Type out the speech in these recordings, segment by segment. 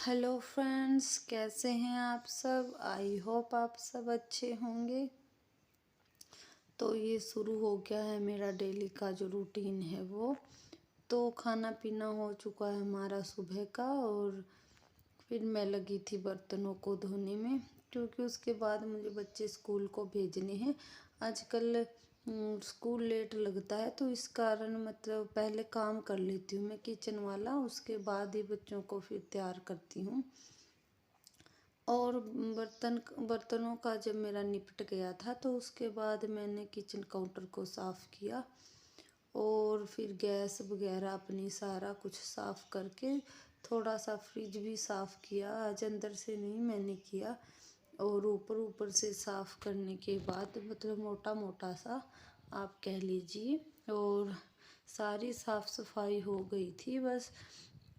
Hello friends, कैसे हैं आप सब। आई होप आप सब अच्छे होंगे। तो ये शुरू हो गया है मेरा डेली का जो रूटीन है वो। तो खाना पीना हो चुका है हमारा सुबह का, और फिर मैं लगी थी बर्तनों को धोने में, क्योंकि उसके बाद मुझे बच्चे स्कूल को भेजने हैं। आजकल स्कूल लेट लगता है, तो इस कारण मतलब पहले काम कर लेती हूँ मैं किचन वाला, उसके बाद ही बच्चों को फिर तैयार करती हूँ। और बर्तनों का जब मेरा निपट गया था, तो उसके बाद मैंने किचन काउंटर को साफ़ किया, और फिर गैस वगैरह अपनी सारा कुछ साफ़ करके थोड़ा सा फ्रिज भी साफ़ किया। आज अंदर से नहीं मैंने किया, और ऊपर ऊपर से साफ़ करने के बाद मतलब मोटा मोटा सा आप कह लीजिए, और सारी साफ़ सफाई हो गई थी। बस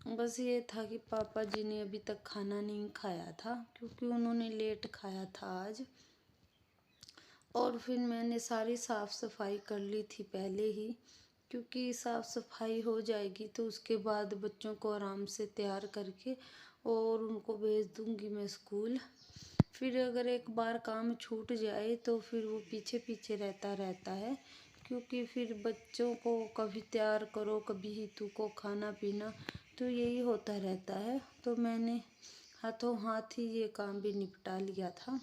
बस ये था कि पापा जी ने अभी तक खाना नहीं खाया था, क्योंकि उन्होंने लेट खाया था आज। और फिर मैंने सारी साफ़ सफाई कर ली थी पहले ही, क्योंकि साफ़ सफाई हो जाएगी तो उसके बाद बच्चों को आराम से तैयार करके और उनको भेज दूँगी मैं स्कूल। फिर अगर एक बार काम छूट जाए तो फिर वो पीछे पीछे रहता है, क्योंकि फिर बच्चों को कभी तैयार करो, कभी हितू को खाना पीना, तो यही होता रहता है। तो मैंने हाथों हाथ ही ये काम भी निपटा लिया था,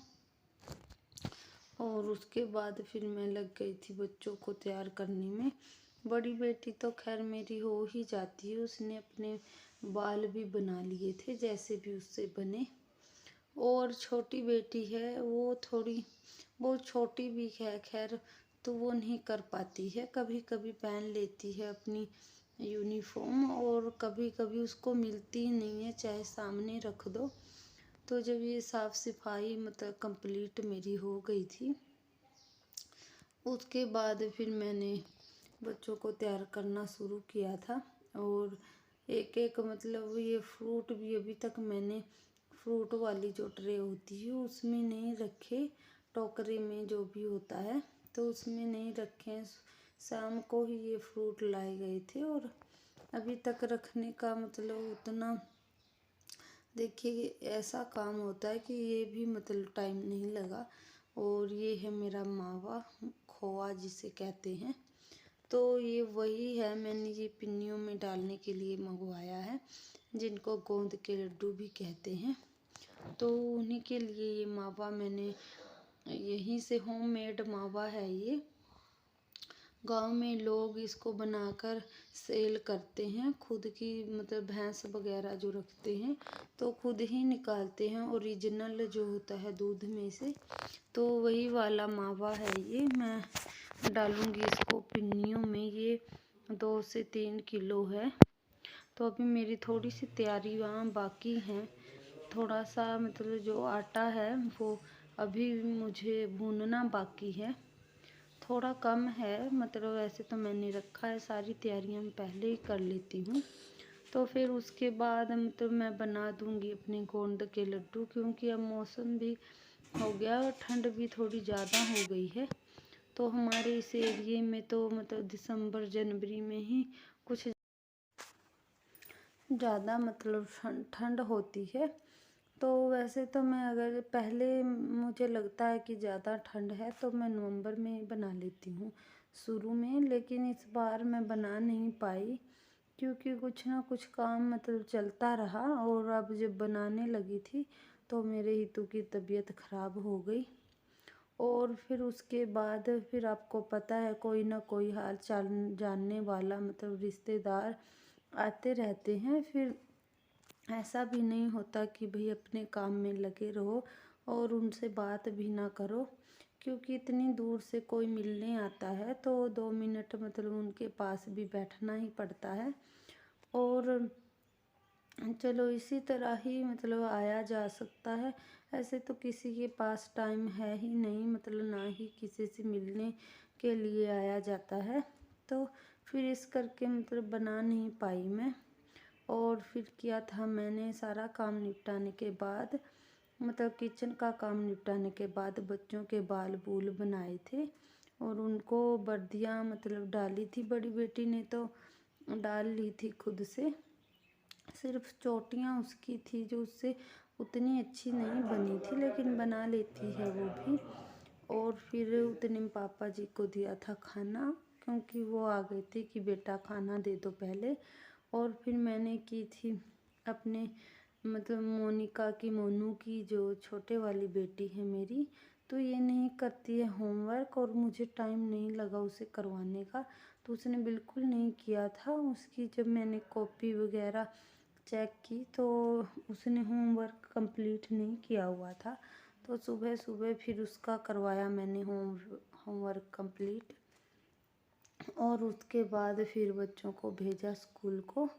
और उसके बाद फिर मैं लग गई थी बच्चों को तैयार करने में। बड़ी बेटी तो खैर मेरी हो ही जाती है, उसने अपने बाल भी बना लिए थे जैसे भी उससे बने। और छोटी बेटी है वो थोड़ी बहुत छोटी भी है खैर, तो वो नहीं कर पाती है। कभी कभी पहन लेती है अपनी यूनिफॉर्म, और कभी कभी उसको मिलती ही नहीं है, चाहे सामने रख दो। तो जब ये साफ़ सफाई मतलब कंप्लीट मेरी हो गई थी, उसके बाद फिर मैंने बच्चों को तैयार करना शुरू किया था। और एक एक मतलब ये फ्रूट भी अभी तक मैंने फ्रूट वाली जो ट्रे होती है उसमें नहीं रखे, टोकरे में जो भी होता है तो उसमें नहीं रखे। शाम को ही ये फ्रूट लाए गए थे, और अभी तक रखने का मतलब उतना, देखिए ऐसा काम होता है कि ये भी मतलब टाइम नहीं लगा। और ये है मेरा मावा, खोआ जिसे कहते हैं। तो ये वही है, मैंने ये पिन्नियों में डालने के लिए मंगवाया है, जिनको गोंद के लड्डू भी कहते हैं। तो उन्हीं के लिए ये मावा मैंने यहीं से होममेड मावा है ये। गांव में लोग इसको बनाकर सेल करते हैं, खुद की मतलब भैंस वगैरह जो रखते हैं तो खुद ही निकालते हैं ओरिजिनल जो होता है दूध में से। तो वही वाला मावा है ये। मैं डालूंगी इसको पिन्नियों में, ये 2 से 3 किलो है। तो अभी मेरी थोड़ी सी तैयारी वहाँ बाकी है, थोड़ा सा मतलब जो आटा है वो अभी मुझे भूनना बाकी है, थोड़ा कम है। मतलब वैसे तो मैंने रखा है, सारी तैयारियां मैं पहले ही कर लेती हूँ। तो फिर उसके बाद मतलब मैं बना दूँगी अपने गोंद के लड्डू, क्योंकि अब मौसम भी हो गया और ठंड भी थोड़ी ज़्यादा हो गई है। तो हमारे इस एरिए में तो मतलब दिसंबर जनवरी में ही कुछ ज़्यादा मतलब ठंड होती है। तो वैसे तो मैं अगर पहले मुझे लगता है कि ज़्यादा ठंड है तो मैं नवंबर में ही बना लेती हूँ शुरू में, लेकिन इस बार मैं बना नहीं पाई, क्योंकि कुछ ना कुछ काम मतलब चलता रहा। और अब जब बनाने लगी थी तो मेरे हितू की तबीयत ख़राब हो गई, और फिर उसके बाद फिर आपको पता है कोई ना कोई हाल चाल जानने वाला मतलब रिश्तेदार आते रहते हैं। फिर ऐसा भी नहीं होता कि भाई अपने काम में लगे रहो और उनसे बात भी ना करो, क्योंकि इतनी दूर से कोई मिलने आता है तो 2 मिनट मतलब उनके पास भी बैठना ही पड़ता है। और चलो इसी तरह ही मतलब आया जा सकता है, ऐसे तो किसी के पास टाइम है ही नहीं, मतलब ना ही किसी से मिलने के लिए आया जाता है। तो फिर इस करके मतलब बना नहीं पाई मैं। और फिर किया था मैंने सारा काम निपटाने के बाद, मतलब किचन का काम निपटाने के बाद बच्चों के बाल बूल बनाए थे, और उनको वर्दियाँ मतलब डाली थी। बड़ी बेटी ने तो डाल ली थी खुद से सिर्फ चोटियाँ उसकी थी जो उससे उतनी अच्छी नहीं बनी थी, लेकिन बना लेती है वो भी। और फिर उतने में पापा जी को दिया था खाना, क्योंकि वो आ गए थे कि बेटा खाना दे दो पहले। और फिर मैंने की थी अपने मतलब मोनिका की, मोनू की, जो छोटे वाली बेटी है मेरी, तो ये नहीं करती है होमवर्क, और मुझे टाइम नहीं लगा उसे करवाने का, तो उसने बिल्कुल नहीं किया था। उसकी जब मैंने कॉपी वगैरह चेक की तो उसने होमवर्क कंप्लीट नहीं किया हुआ था। तो सुबह सुबह फिर उसका करवाया मैंने होमवर्क कंप्लीट, और उसके बाद फिर बच्चों को भेजा स्कूल को।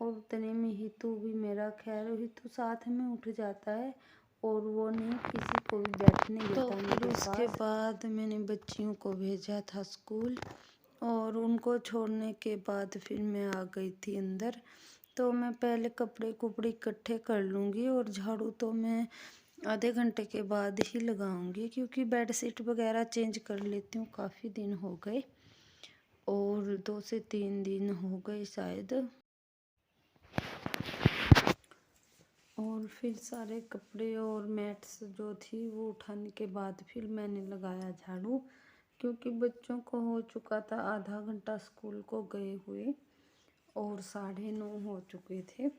और उतने में हितू भी मेरा, खैर हितू साथ में उठ जाता है और वो नहीं किसी को भी बैठने देता तो मेरे पास। उसके बाद मैंने बच्चियों को भेजा था स्कूल, और उनको छोड़ने के बाद फिर मैं आ गई थी अंदर। तो मैं पहले कपड़े कुपड़े इकट्ठे कर लूँगी, और झाड़ू तो मैं आधे घंटे के बाद ही लगाऊंगी, क्योंकि बेड शीट वगैरह चेंज कर लेती हूँ। काफ़ी दिन हो गए, और 2 से 3 दिन हो गए शायद। और फिर सारे कपड़े और मैट्स जो थी वो उठाने के बाद फिर मैंने लगाया झाड़ू, क्योंकि बच्चों को हो चुका था आधा घंटा स्कूल को गए हुए, और 9:30 हो चुके थे।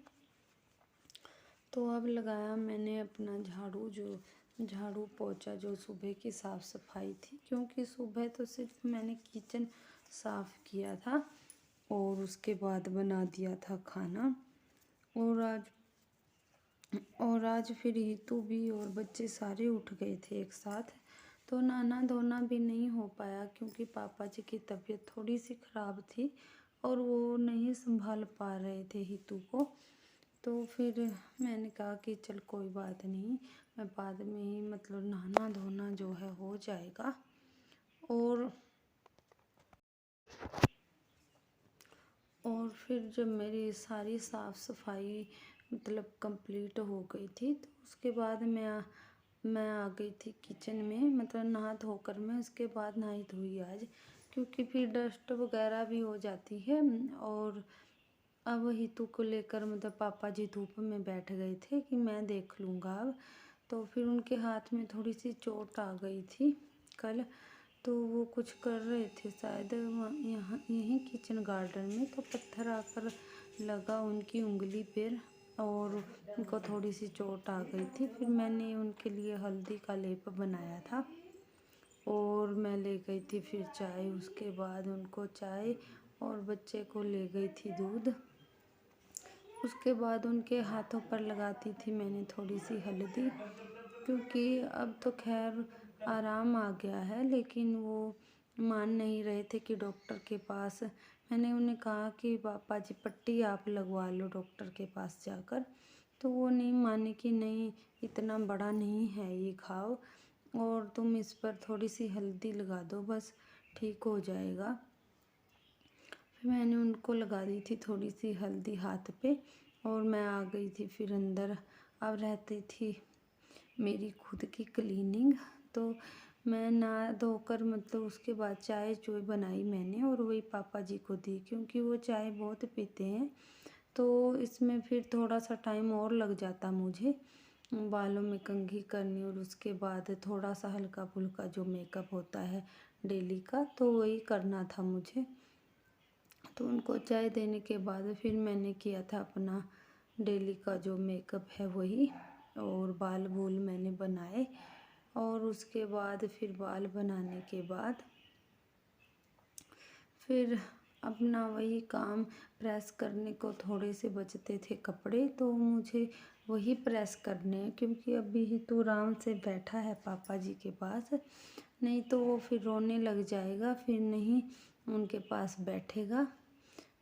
तो अब लगाया मैंने अपना झाड़ू, जो झाड़ू पोछा जो सुबह की साफ़ सफाई थी, क्योंकि सुबह तो सिर्फ मैंने किचन साफ़ किया था, और उसके बाद बना दिया था खाना। और आज फिर हितू भी और बच्चे सारे उठ गए थे एक साथ, तो नहाना धोना भी नहीं हो पाया, क्योंकि पापा जी की तबीयत थोड़ी सी ख़राब थी और वो नहीं संभाल पा रहे थे हितू को। तो फिर मैंने कहा कि चल कोई बात नहीं, मैं बाद में ही मतलब नहाना धोना जो है हो जाएगा। और फिर जब मेरी सारी साफ़ सफाई मतलब कंप्लीट हो गई थी, तो उसके बाद मैं आ गई थी किचन में, मतलब नहा धोकर मैं उसके बाद नहाई धोई आज, क्योंकि फिर डस्ट वगैरह भी हो जाती है। और अब हितू को लेकर मतलब पापा जी धूप में बैठ गए थे कि मैं देख लूँगा अब। तो फिर उनके हाथ में थोड़ी सी चोट आ गई थी कल, तो वो कुछ कर रहे थे शायद यहाँ यहीं किचन गार्डन में, तो पत्थर आकर लगा उनकी उंगली पर, और उनको थोड़ी सी चोट आ गई थी। फिर मैंने उनके लिए हल्दी का लेप बनाया था, और मैं ले गई थी फिर चाय, उसके बाद उनको चाय, और बच्चे को ले गई थी दूध। उसके बाद उनके हाथों पर लगाती थी मैंने थोड़ी सी हल्दी, क्योंकि अब तो खैर आराम आ गया है, लेकिन वो मान नहीं रहे थे कि डॉक्टर के पास। मैंने उन्हें कहा कि पापा जी पट्टी आप लगवा लो डॉक्टर के पास जाकर, तो वो नहीं माने कि नहीं इतना बड़ा नहीं है ये घाव, और तुम इस पर थोड़ी सी हल्दी लगा दो, बस ठीक हो जाएगा। फिर मैंने उनको लगा दी थी थोड़ी सी हल्दी हाथ पे, और मैं आ गई थी फिर अंदर। अब रहती थी मेरी खुद की क्लीनिंग, तो मैं नहा धोकर मतलब उसके बाद चाय चूय बनाई मैंने, और वही पापा जी को दी, क्योंकि वो चाय बहुत पीते हैं, तो इसमें फिर थोड़ा सा टाइम और लग जाता मुझे बालों में कंघी करनी, और उसके बाद थोड़ा सा हल्का फुल्का जो मेकअप होता है डेली का, तो वही करना था मुझे। तो उनको चाय देने के बाद फिर मैंने किया था अपना डेली का जो मेकअप है वही, और बाल बूल मैंने बनाए। और उसके बाद फिर बाल बनाने के बाद फिर अपना वही काम, प्रेस करने को थोड़े से बचते थे कपड़े, तो मुझे वही प्रेस करने हैं, क्योंकि अभी ही तो आराम से बैठा है पापा जी के पास, नहीं तो वो फिर रोने लग जाएगा, फिर नहीं उनके पास बैठेगा।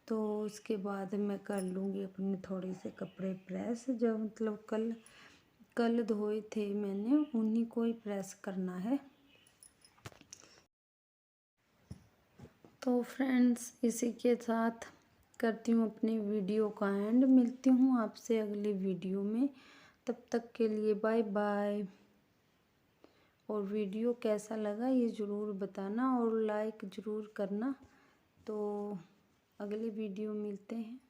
तो उसके बाद मैं कर लूँगी अपने थोड़े से कपड़े प्रेस, जो मतलब कल धोए थे मैंने, उन्हीं को ही प्रेस करना है। तो फ्रेंड्स, इसी के साथ करती हूँ अपनी वीडियो का एंड। मिलती हूँ आपसे अगली वीडियो में, तब तक के लिए बाय बाय। और वीडियो कैसा लगा ये ज़रूर बताना, और लाइक ज़रूर करना। तो अगली वीडियो मिलते हैं।